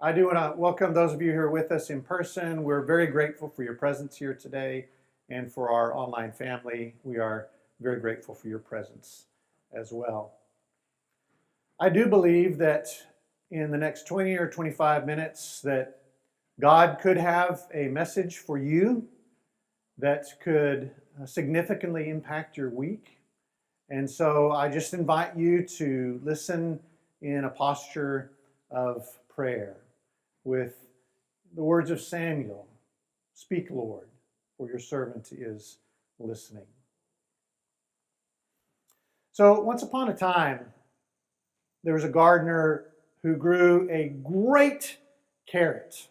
I do want to welcome those of you who are with us in person. We're very grateful for your presence here today, and for our online family. We are very grateful for your presence as well. I do believe that in the next 20 or 25 minutes that God could have a message for you that could significantly impact your week. And so I just invite you to listen in a posture of prayer with the words of Samuel, "Speak, Lord, for your servant is listening." So once upon a time, there was a gardener who grew a great carrot.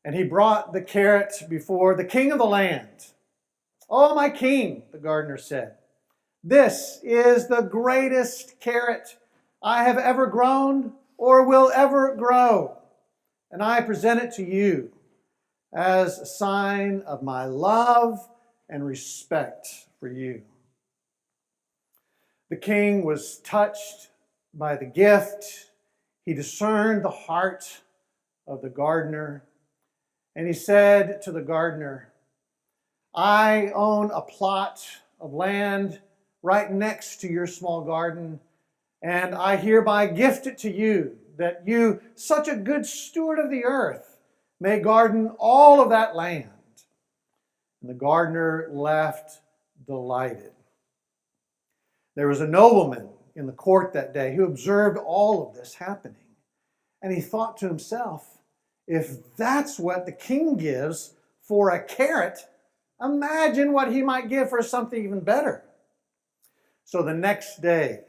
And he brought the carrot before the king of the land. "Oh, my king," the gardener said, "this is the greatest carrot I have ever grown or will ever grow. And I present it to you as a sign of my love and respect for you." The king was touched by the gift. He discerned the heart of the gardener. And he said to the gardener, "I own a plot of land right next to your small garden, and I hereby gift it to you, that you, such a good steward of the earth, may garden all of that land." And the gardener left delighted. There was a nobleman in the court that day who observed all of this happening. And he thought to himself, if that's what the king gives for a carrot, imagine what he might give for something even better. So the next day,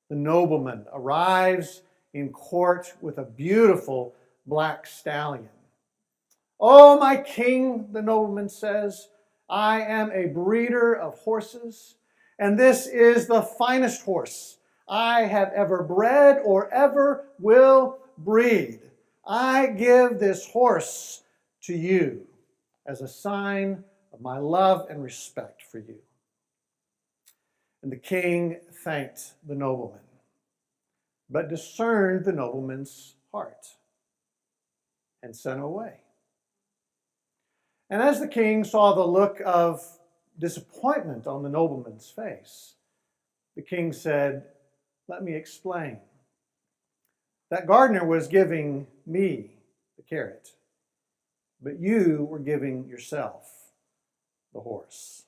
the nobleman arrives in court with a beautiful black stallion. "Oh, my king," the nobleman says, "I am a breeder of horses, and this is the finest horse I have ever bred or ever will breed. I give this horse to you as a sign of my love and respect for you." And the king thanked the nobleman, but discerned the nobleman's heart and sent him away. And as the king saw the look of disappointment on the nobleman's face, the king said, "Let me explain. That gardener was giving me the carrot, but you were giving yourself the horse."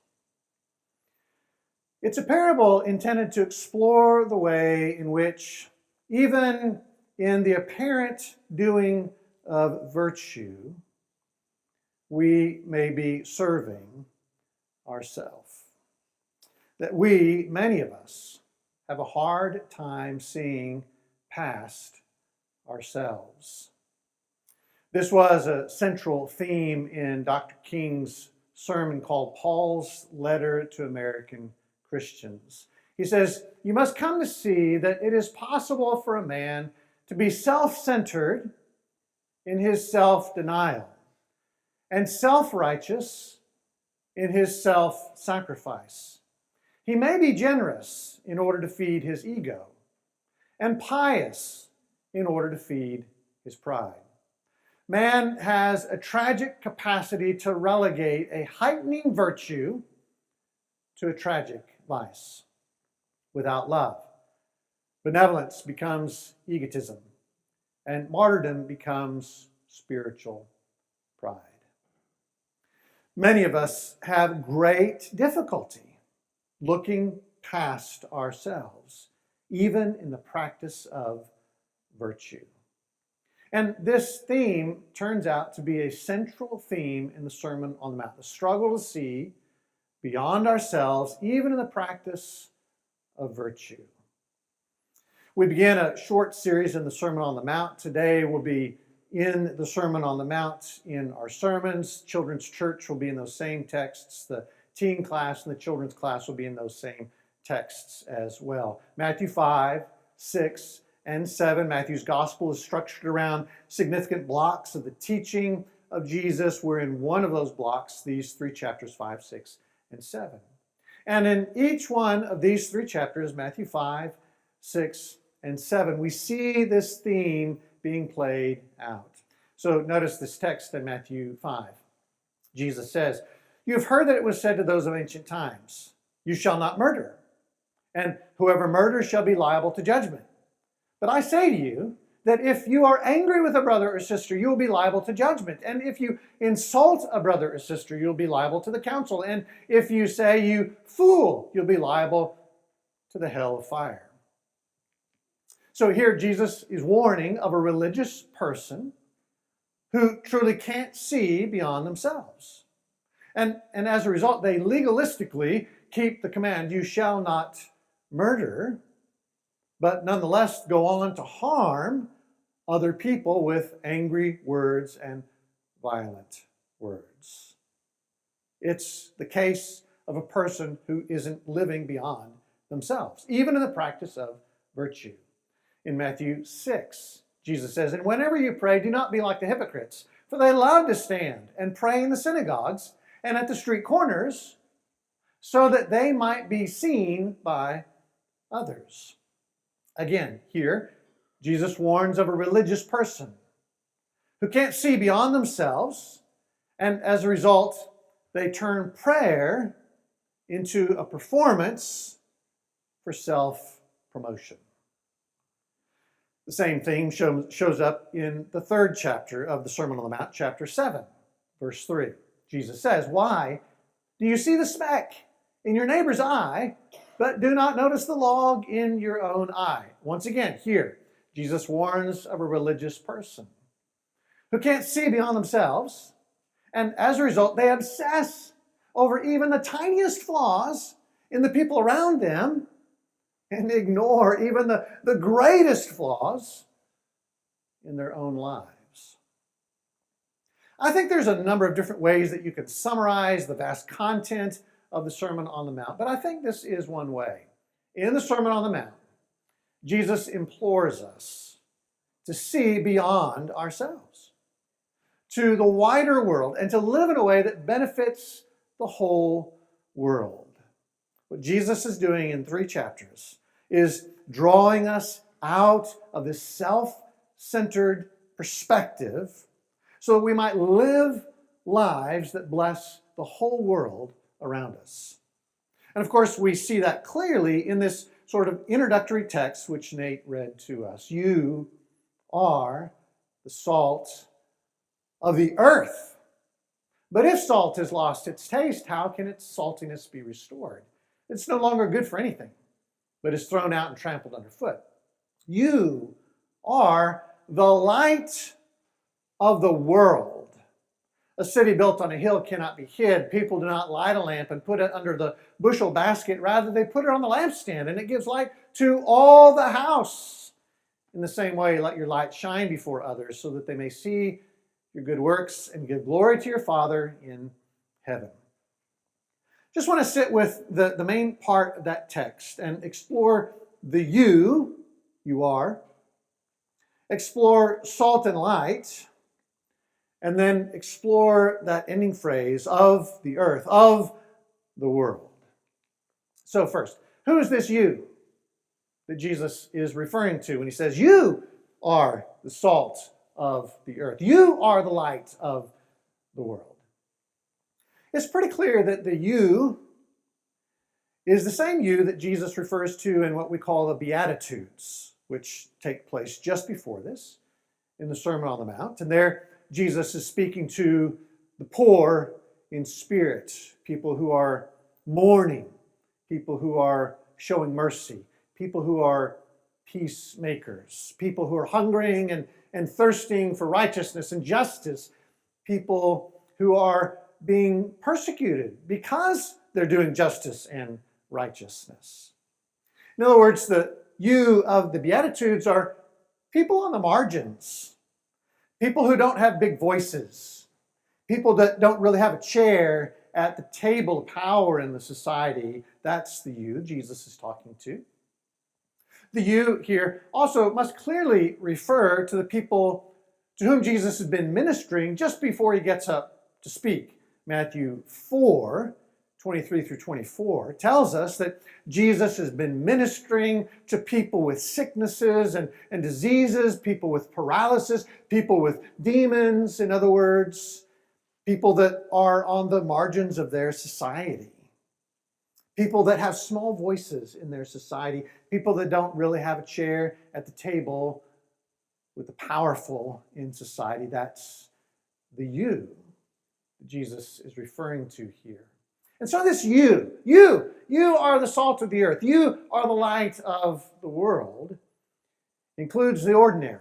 It's a parable intended to explore the way in which, even in the apparent doing of virtue, we may be serving ourselves. That we, many of us, have a hard time seeing past ourselves. This was a central theme in Dr. King's sermon called Paul's Letter to American Christians. He says, "You must come to see that it is possible for a man to be self-centered in his self-denial and self-righteous in his self-sacrifice. He may be generous in order to feed his ego, and pious in order to feed his pride. Man has a tragic capacity to relegate a heightening virtue to a tragic vice. Without love, benevolence becomes egotism, and martyrdom becomes spiritual pride." Many of us have great difficulty looking past ourselves, even in the practice of virtue. And this theme turns out to be a central theme in the Sermon on the Mount, the struggle to see beyond ourselves, even in the practice of virtue. We began a short series in the Sermon on the Mount. Today we'll be in the Sermon on the Mount in our sermons. Children's church will be in those same texts. The teen class and the children's class will be in those same texts as well. Matthew 5, 6, and 7. Matthew's gospel is structured around significant blocks of the teaching of Jesus. We're in one of those blocks, these three chapters, 5, 6, and 7. And in each one of these three chapters, Matthew 5, 6, and 7, we see this theme being played out. So notice this text in Matthew 5. Jesus says, "You have heard that it was said to those of ancient times, 'You shall not murder, and whoever murders shall be liable to judgment.' But I say to you that if you are angry with a brother or sister, you will be liable to judgment. And if you insult a brother or sister, you'll be liable to the council. And if you say, 'You fool,' you'll be liable to the hell of fire." So here Jesus is warning of a religious person who truly can't see beyond themselves. And as a result, they legalistically keep the command, "You shall not murder," but nonetheless go on to harm other people with angry words and violent words. It's the case of a person who isn't living beyond themselves, even in the practice of virtue. In Matthew 6, Jesus says, "And whenever you pray, do not be like the hypocrites, for they love to stand and pray in the synagogues and at the street corners, so that they might be seen by others." Again, here, Jesus warns of a religious person who can't see beyond themselves, and as a result, they turn prayer into a performance for self-promotion. The same thing shows up in the third chapter of the Sermon on the Mount, chapter 7, verse 3. Jesus says, "Why do you see the speck in your neighbor's eye, but do not notice the log in your own eye?" Once again, here, Jesus warns of a religious person who can't see beyond themselves, and as a result, they obsess over even the tiniest flaws in the people around them and ignore even the greatest flaws in their own lives. I think there's a number of different ways that you can summarize the vast content of the Sermon on the Mount, but I think this is one way. In the Sermon on the Mount, Jesus implores us to see beyond ourselves to the wider world and to live in a way that benefits the whole world. What Jesus is doing in 3 chapters is drawing us out of this self-centered perspective so that we might live lives that bless the whole world around us. And of course, we see that clearly in this sort of introductory text which Nate read to us. "You are the salt of the earth. But if salt has lost its taste, how can its saltiness be restored? It's no longer good for anything, but is thrown out and trampled underfoot. You are the light of the world. A city built on a hill cannot be hid. People do not light a lamp and put it under the bushel basket. Rather, they put it on the lampstand, and it gives light to all the house. In the same way, let your light shine before others so that they may see your good works and give glory to your Father in heaven." Just want to sit with the main part of that text and explore the you are, explore salt and light, and then explore that ending phrase of the earth, of the world. So first, who is this you that Jesus is referring to when he says, "You are the salt of the earth. You are the light of the world"? It's pretty clear that the you is the same you that Jesus refers to in what we call the Beatitudes, which take place just before this in the Sermon on the Mount. And there Jesus is speaking to the poor in spirit, people who are mourning, people who are showing mercy, people who are peacemakers, people who are hungering and thirsting for righteousness and justice, people who are being persecuted because they're doing justice and righteousness. In other words, the you of the Beatitudes are people on the margins, people who don't have big voices, people that don't really have a chair at the table of power in the society. That's the you Jesus is talking to. The you here also must clearly refer to the people to whom Jesus has been ministering just before he gets up to speak. Matthew 4, 23 through 24, tells us that Jesus has been ministering to people with sicknesses and diseases, people with paralysis, people with demons, in other words, people that are on the margins of their society, people that have small voices in their society, people that don't really have a chair at the table with the powerful in society. That's the you that Jesus is referring to here. And so this you are the salt of the earth, you are the light of the world, includes the ordinary,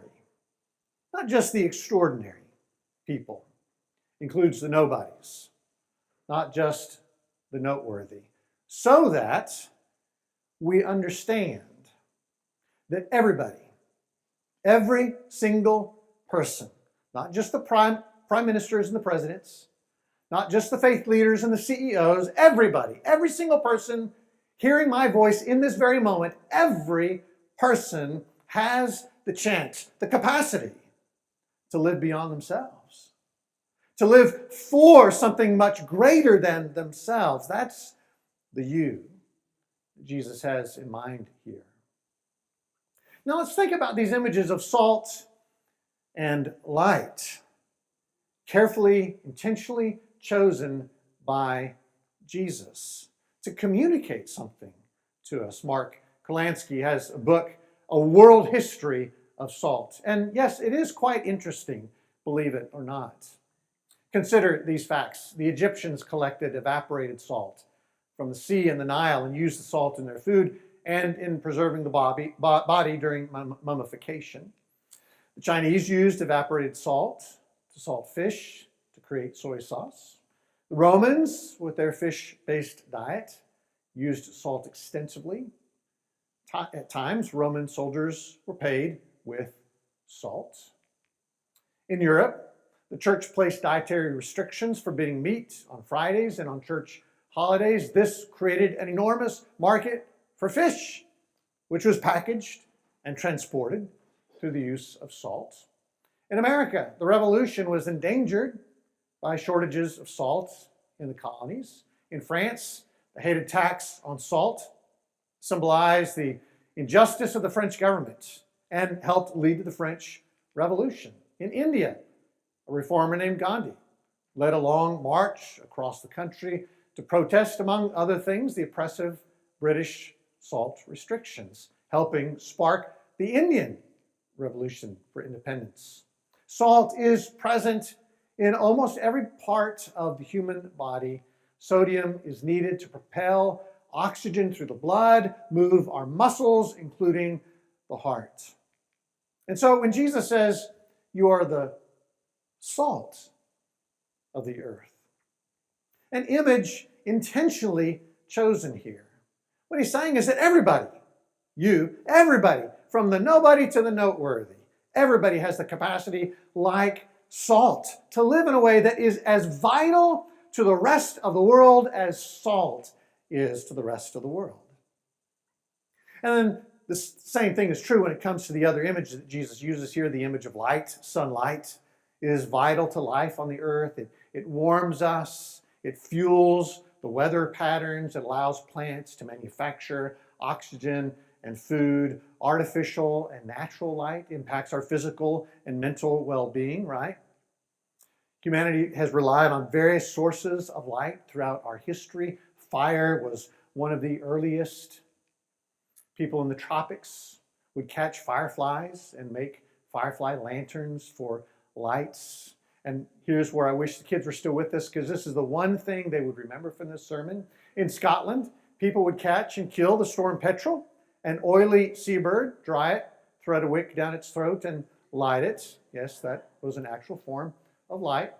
not just the extraordinary people, includes the nobodies, not just the noteworthy, so that we understand that everybody, every single person, not just the prime ministers and the presidents, not just the faith leaders and the CEOs, everybody, every single person hearing my voice in this very moment, every person has the chance, the capacity to live beyond themselves, to live for something much greater than themselves. That's the you that Jesus has in mind here. Now let's think about these images of salt and light, carefully, intentionally chosen by Jesus to communicate something to us. Mark Kolansky has a book, A World History of Salt. And yes, it is quite interesting, believe it or not. Consider these facts. The Egyptians collected evaporated salt from the sea and the Nile and used the salt in their food and in preserving the body during mummification. The Chinese used evaporated salt to salt fish, to create soy sauce. The Romans, with their fish-based diet, used salt extensively. At times, Roman soldiers were paid with salt. In Europe, the church placed dietary restrictions forbidding meat on Fridays and on church holidays. This created an enormous market for fish, which was packaged and transported through the use of salt. In America, the Revolution was endangered by shortages of salt in the colonies. In France, the hated tax on salt symbolized the injustice of the French government and helped lead to the French Revolution. In India, a reformer named Gandhi led a long march across the country to protest, among other things, the oppressive British salt restrictions, helping spark the Indian Revolution for independence. Salt is present in almost every part of the human body. Sodium is needed to propel oxygen through the blood, move our muscles, including the heart. And so when Jesus says, you are the salt of the earth, an image intentionally chosen here. What he's saying is that everybody, everybody, from the nobody to the noteworthy, everybody has the capacity, like salt, to live in a way that is as vital to the rest of the world as salt is to the rest of the world. And then the same thing is true when it comes to the other image that Jesus uses here, the image of light. Sunlight is vital to life on the earth. It warms us. It fuels the weather patterns. It allows plants to manufacture oxygen and food. Artificial and natural light impacts our physical and mental well-being, right? Humanity has relied on various sources of light throughout our history. Fire was one of the earliest. People in the tropics would catch fireflies and make firefly lanterns for lights. And here's where I wish the kids were still with us, because this is the one thing they would remember from this sermon. In Scotland, people would catch and kill the storm petrel, an oily seabird, dry it, thread a wick down its throat, and light it. Yes, that was an actual form of light.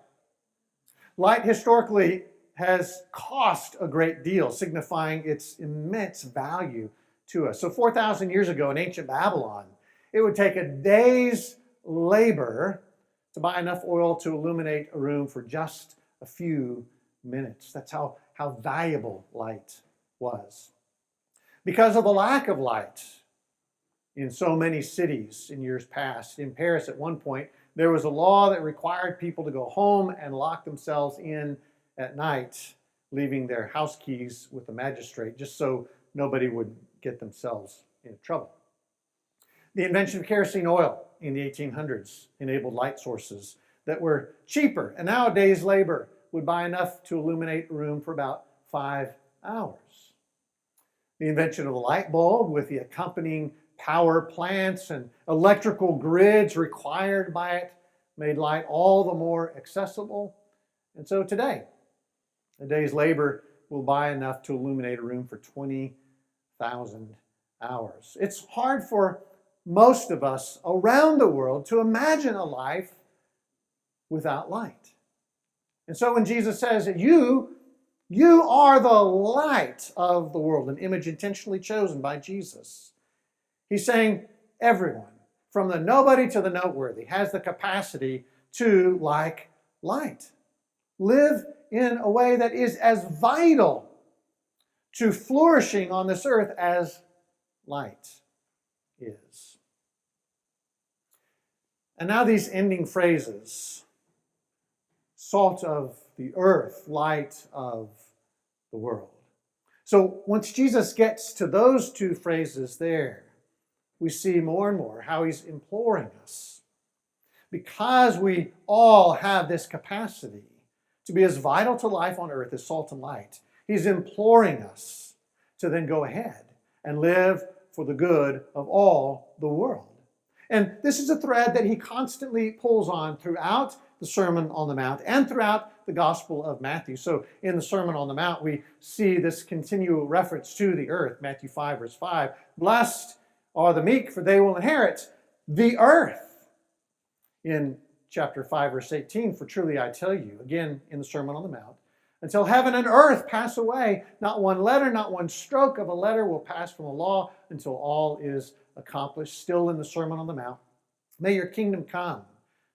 Light historically has cost a great deal, signifying its immense value to us. So 4,000 years ago in ancient Babylon, it would take a day's labor to buy enough oil to illuminate a room for just a few minutes. That's how valuable light was. Because of the lack of light in so many cities in years past, in Paris at one point, there was a law that required people to go home and lock themselves in at night leaving their house keys with the magistrate just so nobody would get themselves into trouble. The invention of kerosene oil in the 1800s enabled light sources that were cheaper, and nowadays labor would buy enough to illuminate a room for about 5 hours. The invention of the light bulb with the accompanying power plants and electrical grids required by it made light all the more accessible. And so today, a day's labor will buy enough to illuminate a room for 20,000 hours. It's hard for most of us around the world to imagine a life without light. And so when Jesus says that you are the light of the world, an image intentionally chosen by Jesus, he's saying everyone, from the nobody to the noteworthy, has the capacity to like light. Live in a way that is as vital to flourishing on this earth as light is. And now these ending phrases: salt of the earth, light of the world. So once Jesus gets to those two phrases there, we see more and more how he's imploring us. Because we all have this capacity to be as vital to life on earth as salt and light, he's imploring us to then go ahead and live for the good of all the world. And this is a thread that he constantly pulls on throughout the Sermon on the Mount and throughout the Gospel of Matthew. So in the Sermon on the Mount, we see this continual reference to the earth. Matthew 5, verse 5. Blessed are the meek, for they will inherit the earth. In chapter 5, verse 18, for truly I tell you, again in the Sermon on the Mount, until heaven and earth pass away, not one letter, not one stroke of a letter will pass from the law until all is accomplished. Still in the Sermon on the Mount, may your kingdom come.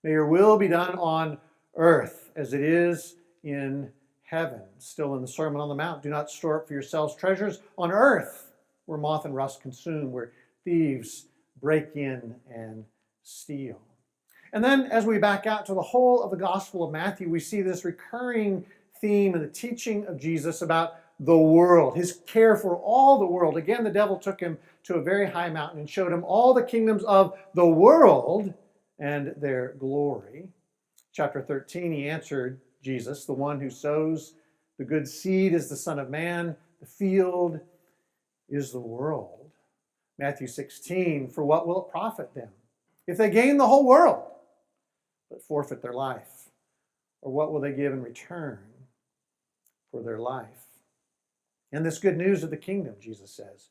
May your will be done on earth as it is in heaven. Still in the Sermon on the Mount, do not store up for yourselves treasures on earth, where moth and rust consume, where thieves break in and steal. And then as we back out to the whole of the Gospel of Matthew, we see this recurring theme in the teaching of Jesus about the world, his care for all the world. Again, the devil took him to a very high mountain and showed him all the kingdoms of the world and their glory. Chapter 13, he answered, Jesus, the one who sows the good seed is the Son of Man, the field is the world. Matthew 16, for what will it profit them if they gain the whole world but forfeit their life? Or what will they give in return for their life? And this good news of the kingdom, Jesus says,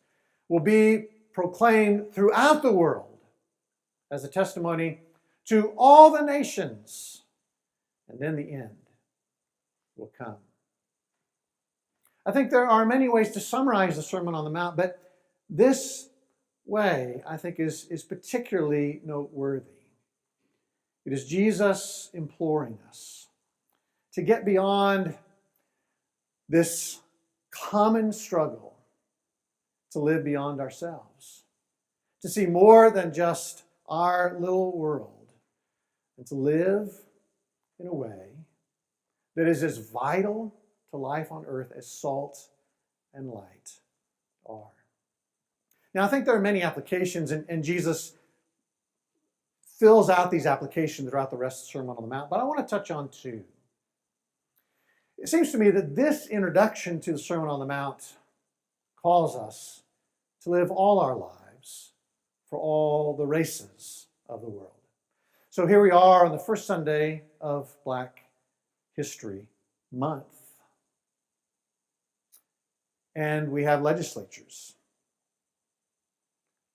will be proclaimed throughout the world as a testimony to all the nations, and then the end will come. I think there are many ways to summarize the Sermon on the Mount, but this way, I think, is particularly noteworthy. It is Jesus imploring us to get beyond this common struggle to live beyond ourselves, to see more than just our little world, and to live in a way that is as vital to life on earth as salt and light are. Now, I think there are many applications, and Jesus fills out these applications throughout the rest of the Sermon on the Mount, but I want to touch on two. It seems to me that this introduction to the Sermon on the Mount calls us to live all our lives for all the races of the world. So here we are on the first Sunday of Black History Month. And we have legislatures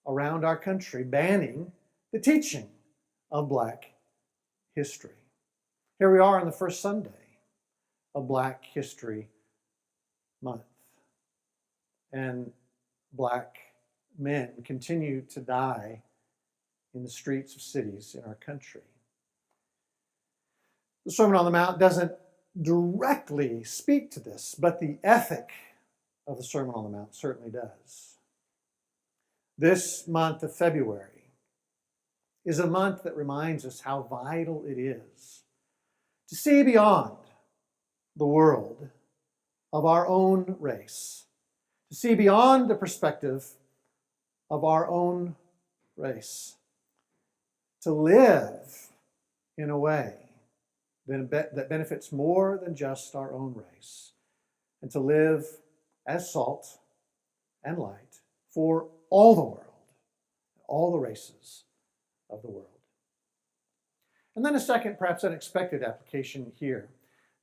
around our country banning the teaching of Black history. Here we are on the first Sunday of Black History Month. And Black men continue to die in the streets of cities in our country. The Sermon on the Mount doesn't directly speak to this, but the ethic of the Sermon on the Mount certainly does. This month of February is a month that reminds us how vital it is to see beyond the world of our own race, to see beyond the perspective of our own race, to live in a way that benefits more than just our own race, and to live as salt and light for all the world, all the races of the world. And then a second, perhaps unexpected application here.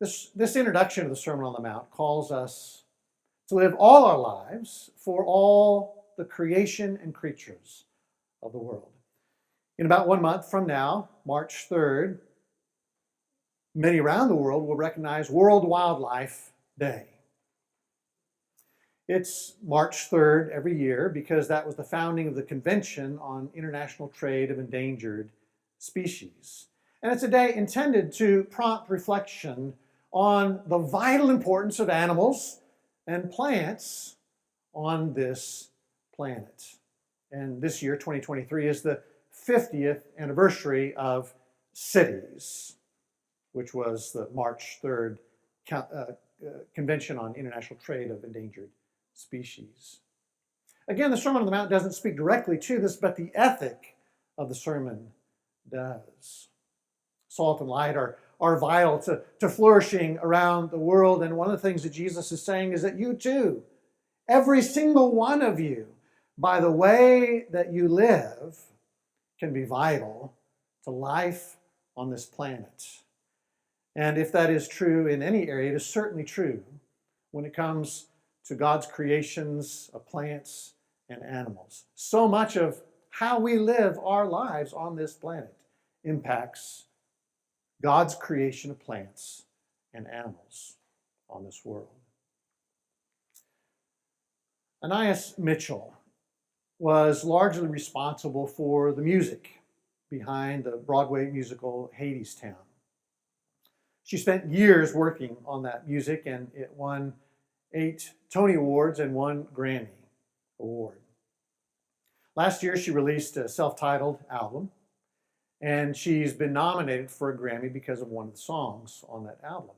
This introduction to the Sermon on the Mount calls us to live all our lives for all the creation and creatures of the world. In about 1 month from now, March 3rd, many around the world will recognize World Wildlife Day. It's March 3rd every year because that was the founding of the Convention on International Trade of Endangered Species. And it's a day intended to prompt reflection on the vital importance of animals and plants on this planet. And this year, 2023, is the 50th anniversary of CITES, which was the March 3rd Convention on International Trade of Endangered Species. Again, the Sermon on the Mount doesn't speak directly to this, but the ethic of the sermon does. Salt and light are vital to flourishing around the world, and one of the things that Jesus is saying is that you too, every single one of you, by the way that you live, can be vital to life on this planet. And if that is true in any area, it is certainly true when it comes to God's creations of plants and animals. So much of how we live our lives on this planet impacts God's creation of plants and animals on this world. Anais Mitchell was largely responsible for the music behind the Broadway musical Hadestown. She spent years working on that music, and it won 8 Tony Awards and 1 Grammy Award. Last year, she released a self-titled album, and she's been nominated for a Grammy because of one of the songs on that album.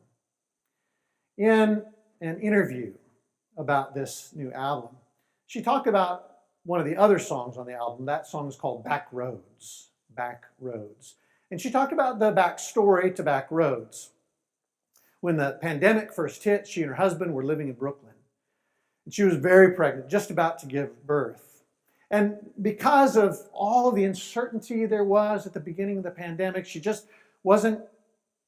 In an interview about this new album, she talked about one of the other songs on the album. That song is called Back Roads, Back Roads. And she talked about the backstory to Back Roads. When the pandemic first hit, she and her husband were living in Brooklyn. And she was very pregnant, just about to give birth. And because of all of the uncertainty there was at the beginning of the pandemic, she just wasn't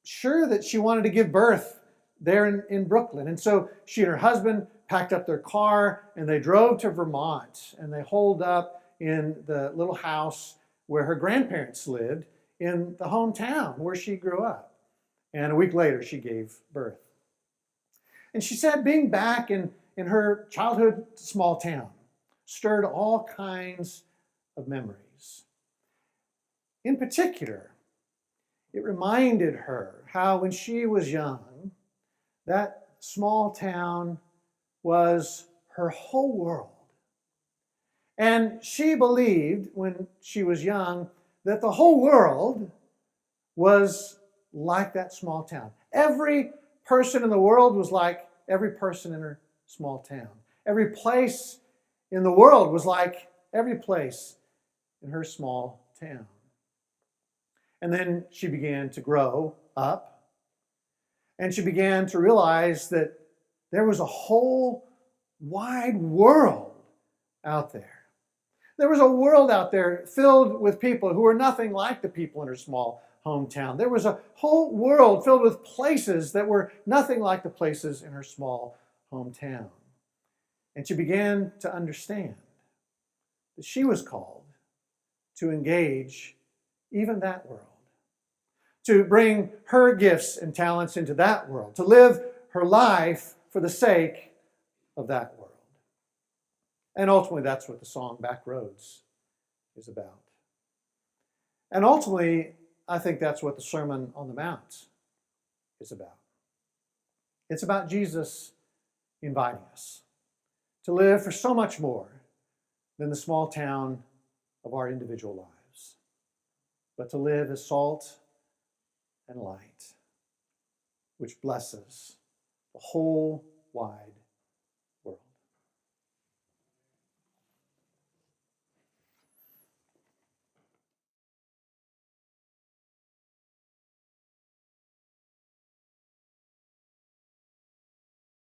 sure that she wanted to give birth there in Brooklyn. And so she and her husband packed up their car and they drove to Vermont, and they holed up in the little house where her grandparents lived in the hometown where she grew up. And a week later, she gave birth. And she said being back in her childhood small town stirred all kinds of memories. In particular, it reminded her how when she was young, that small town was her whole world. And she believed when she was young that the whole world was like that small town. Every person in the world was like every person in her small town. Every place in the world was like every place in her small town. And then she began to grow up, and she began to realize that there was a whole wide world out there. There was a world out there filled with people who were nothing like the people in her small hometown. There was a whole world filled with places that were nothing like the places in her small hometown. And she began to understand that she was called to engage even that world, to bring her gifts and talents into that world, to live her life for the sake of that world. And ultimately, that's what the song Back Roads is about. And ultimately, I think that's what the Sermon on the Mount is about. It's about Jesus inviting us to live for so much more than the small town of our individual lives, but to live as salt and light, which blesses the whole wide.